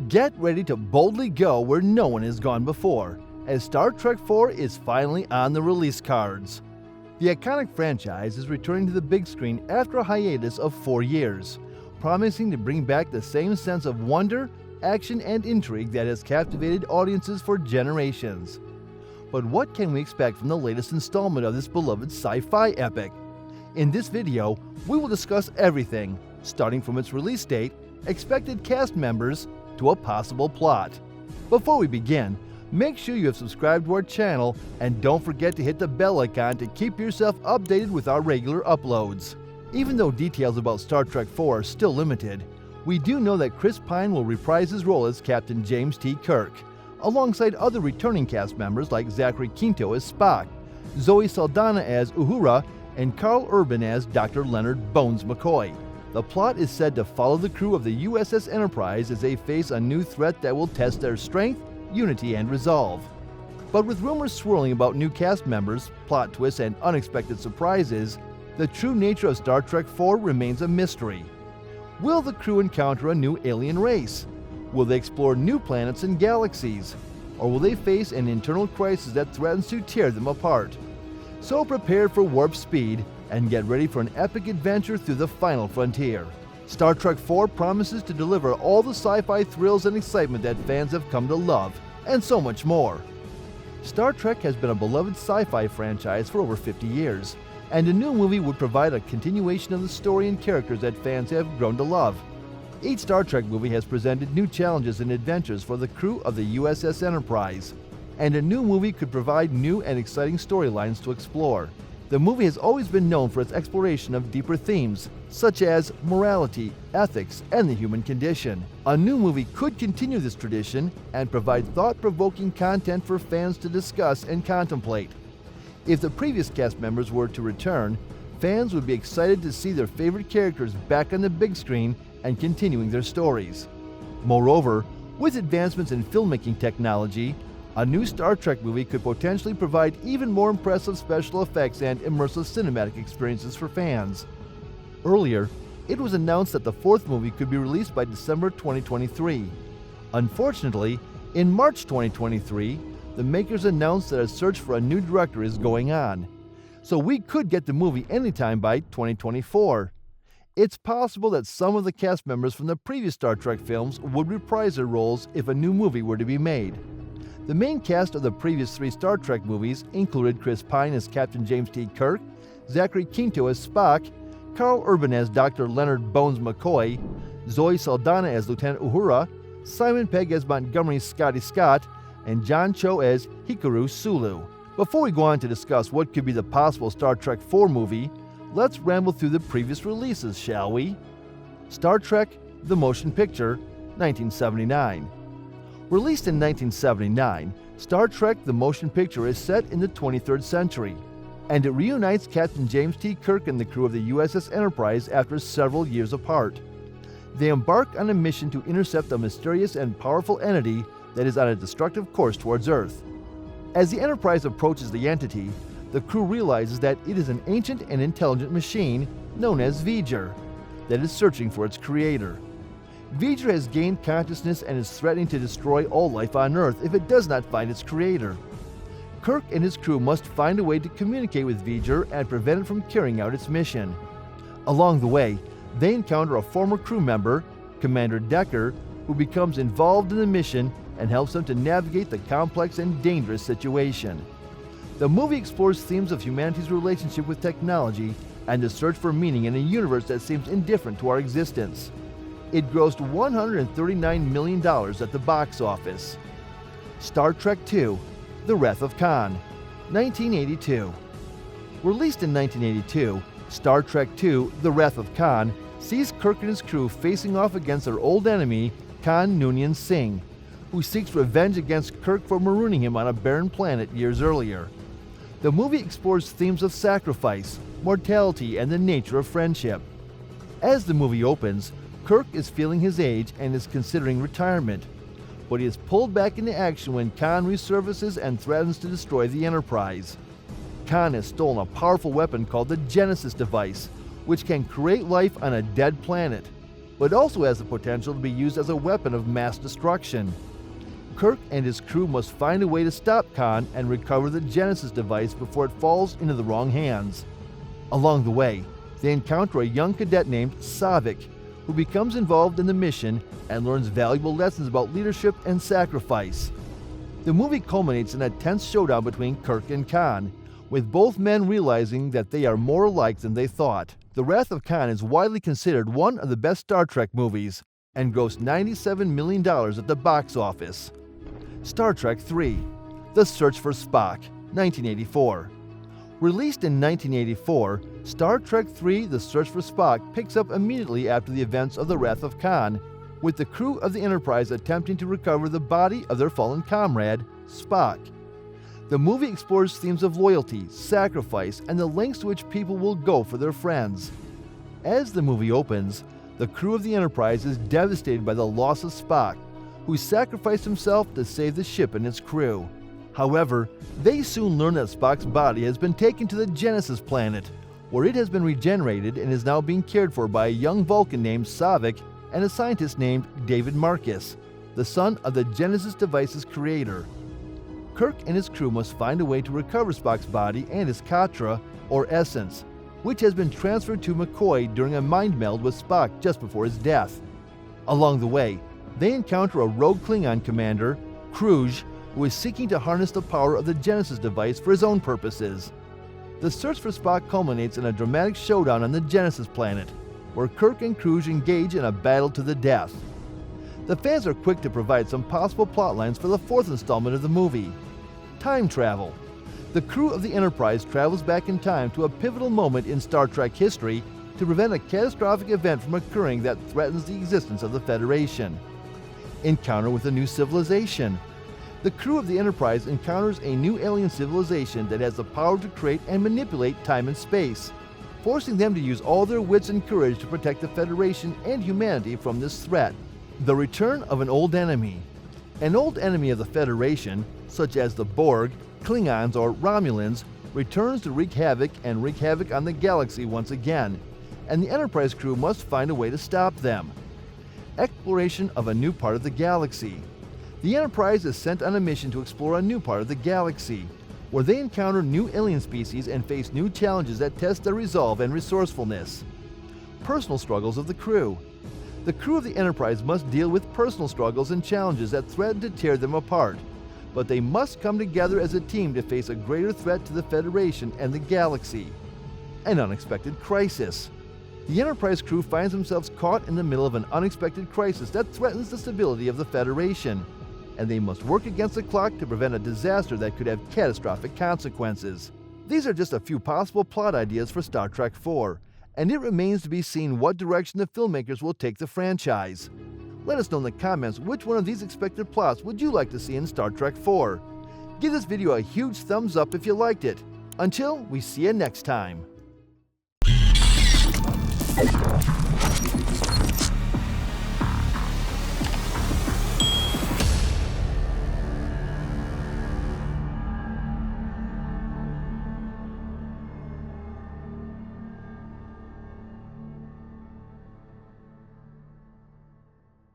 Get ready to boldly go where no one has gone before, as Star Trek IV is finally on the release cards. The iconic franchise is returning to the big screen after a hiatus of 4 years, promising to bring back the same sense of wonder, action, and intrigue that has captivated audiences for generations. But what can we expect from the latest installment of this beloved sci-fi epic? In this video, we will discuss everything, starting from its release date, expected cast members, to a possible plot. Before we begin, make sure you have subscribed to our channel and don't forget to hit the bell icon to keep yourself updated with our regular uploads. Even though details about Star Trek IV are still limited, we do know that Chris Pine will reprise his role as Captain James T. Kirk, alongside other returning cast members like Zachary Quinto as Spock, Zoe Saldana as Uhura, and Carl Urban as Dr. Leonard Bones McCoy. The plot is said to follow the crew of the USS Enterprise as they face a new threat that will test their strength, unity, and resolve. But with rumors swirling about new cast members, plot twists, and unexpected surprises, the true nature of Star Trek IV remains a mystery. Will the crew encounter a new alien race? Will they explore new planets and galaxies? Or will they face an internal crisis that threatens to tear them apart? So prepare for warp speed and get ready for an epic adventure through the final frontier. Star Trek IV promises to deliver all the sci-fi thrills and excitement that fans have come to love, and so much more. Star Trek has been a beloved sci-fi franchise for over 50 years, and a new movie would provide a continuation of the story and characters that fans have grown to love. Each Star Trek movie has presented new challenges and adventures for the crew of the USS Enterprise, and a new movie could provide new and exciting storylines to explore. The movie has always been known for its exploration of deeper themes, such as morality, ethics, and the human condition. A new movie could continue this tradition and provide thought-provoking content for fans to discuss and contemplate. If the previous cast members were to return, fans would be excited to see their favorite characters back on the big screen and continuing their stories. Moreover, with advancements in filmmaking technology, a new Star Trek movie could potentially provide even more impressive special effects and immersive cinematic experiences for fans. Earlier, it was announced that the fourth movie could be released by December 2023. Unfortunately, in March 2023, the makers announced that a search for a new director is going on, so we could get the movie anytime by 2024. It's possible that some of the cast members from the previous Star Trek films would reprise their roles if a new movie were to be made. The main cast of the previous 3 Star Trek movies included Chris Pine as Captain James T. Kirk, Zachary Quinto as Spock, Carl Urban as Dr. Leonard Bones McCoy, Zoe Saldana as Lieutenant Uhura, Simon Pegg as Montgomery Scotty Scott, and John Cho as Hikaru Sulu. Before we go on to discuss what could be the possible Star Trek IV movie, let's ramble through the previous releases, shall we? Star Trek: The Motion Picture, 1979. Released in 1979, Star Trek: The Motion Picture is set in the 23rd century, and it reunites Captain James T. Kirk and the crew of the USS Enterprise after several years apart. They embark on a mission to intercept a mysterious and powerful entity that is on a destructive course towards Earth. As the Enterprise approaches the entity, the crew realizes that it is an ancient and intelligent machine known as V'ger that is searching for its creator. V'ger has gained consciousness and is threatening to destroy all life on Earth if it does not find its creator. Kirk and his crew must find a way to communicate with V'ger and prevent it from carrying out its mission. Along the way, they encounter a former crew member, Commander Decker, who becomes involved in the mission and helps them to navigate the complex and dangerous situation. The movie explores themes of humanity's relationship with technology and the search for meaning in a universe that seems indifferent to our existence. It grossed $139 million at the box office. Star Trek II: The Wrath of Khan, 1982. Released in 1982, Star Trek II: The Wrath of Khan sees Kirk and his crew facing off against their old enemy, Khan Noonien Singh, who seeks revenge against Kirk for marooning him on a barren planet years earlier. The movie explores themes of sacrifice, mortality, and the nature of friendship. As the movie opens, Kirk is feeling his age and is considering retirement, but he is pulled back into action when Khan resurfaces and threatens to destroy the Enterprise. Khan has stolen a powerful weapon called the Genesis device, which can create life on a dead planet, but also has the potential to be used as a weapon of mass destruction. Kirk and his crew must find a way to stop Khan and recover the Genesis device before it falls into the wrong hands. Along the way, they encounter a young cadet named Saavik, who becomes involved in the mission and learns valuable lessons about leadership and sacrifice. The movie culminates in a tense showdown between Kirk and Khan, with both men realizing that they are more alike than they thought. The Wrath of Khan is widely considered one of the best Star Trek movies and grossed $97 million at the box office. Star Trek III: The Search for Spock, 1984. Released in 1984, Star Trek III: The Search for Spock picks up immediately after the events of The Wrath of Khan, with the crew of the Enterprise attempting to recover the body of their fallen comrade, Spock. The movie explores themes of loyalty, sacrifice, and the lengths to which people will go for their friends. As the movie opens, the crew of the Enterprise is devastated by the loss of Spock, who sacrificed himself to save the ship and its crew. However, they soon learn that Spock's body has been taken to the Genesis planet, where it has been regenerated and is now being cared for by a young Vulcan named Saavik and a scientist named David Marcus, the son of the Genesis device's creator. Kirk and his crew must find a way to recover Spock's body and his Katra, or essence, which has been transferred to McCoy during a mind meld with Spock just before his death. Along the way, they encounter a rogue Klingon commander, Kruge, who is seeking to harness the power of the Genesis device for his own purposes. The search for Spock culminates in a dramatic showdown on the Genesis planet, where Kirk and Kruge engage in a battle to the death. The fans are quick to provide some possible plot lines for the fourth installment of the movie. Time travel. The crew of the Enterprise travels back in time to a pivotal moment in Star Trek history to prevent a catastrophic event from occurring that threatens the existence of the Federation. Encounter with a new civilization. The crew of the Enterprise encounters a new alien civilization that has the power to create and manipulate time and space, forcing them to use all their wits and courage to protect the Federation and humanity from this threat. The return of an old enemy. An old enemy of the Federation, such as the Borg, Klingons, or Romulans, returns to wreak havoc on the galaxy once again, and the Enterprise crew must find a way to stop them. Exploration of a new part of the galaxy. The Enterprise is sent on a mission to explore a new part of the galaxy, where they encounter new alien species and face new challenges that test their resolve and resourcefulness. Personal struggles of the crew. The crew of the Enterprise must deal with personal struggles and challenges that threaten to tear them apart, but they must come together as a team to face a greater threat to the Federation and the galaxy. An unexpected crisis. The Enterprise crew finds themselves caught in the middle of an unexpected crisis that threatens the stability of the Federation, and they must work against the clock to prevent a disaster that could have catastrophic consequences. These are just a few possible plot ideas for Star Trek IV, and it remains to be seen what direction the filmmakers will take the franchise. Let us know in the comments which one of these expected plots would you like to see in Star Trek IV. Give this video a huge thumbs up if you liked it. Until we see you next time.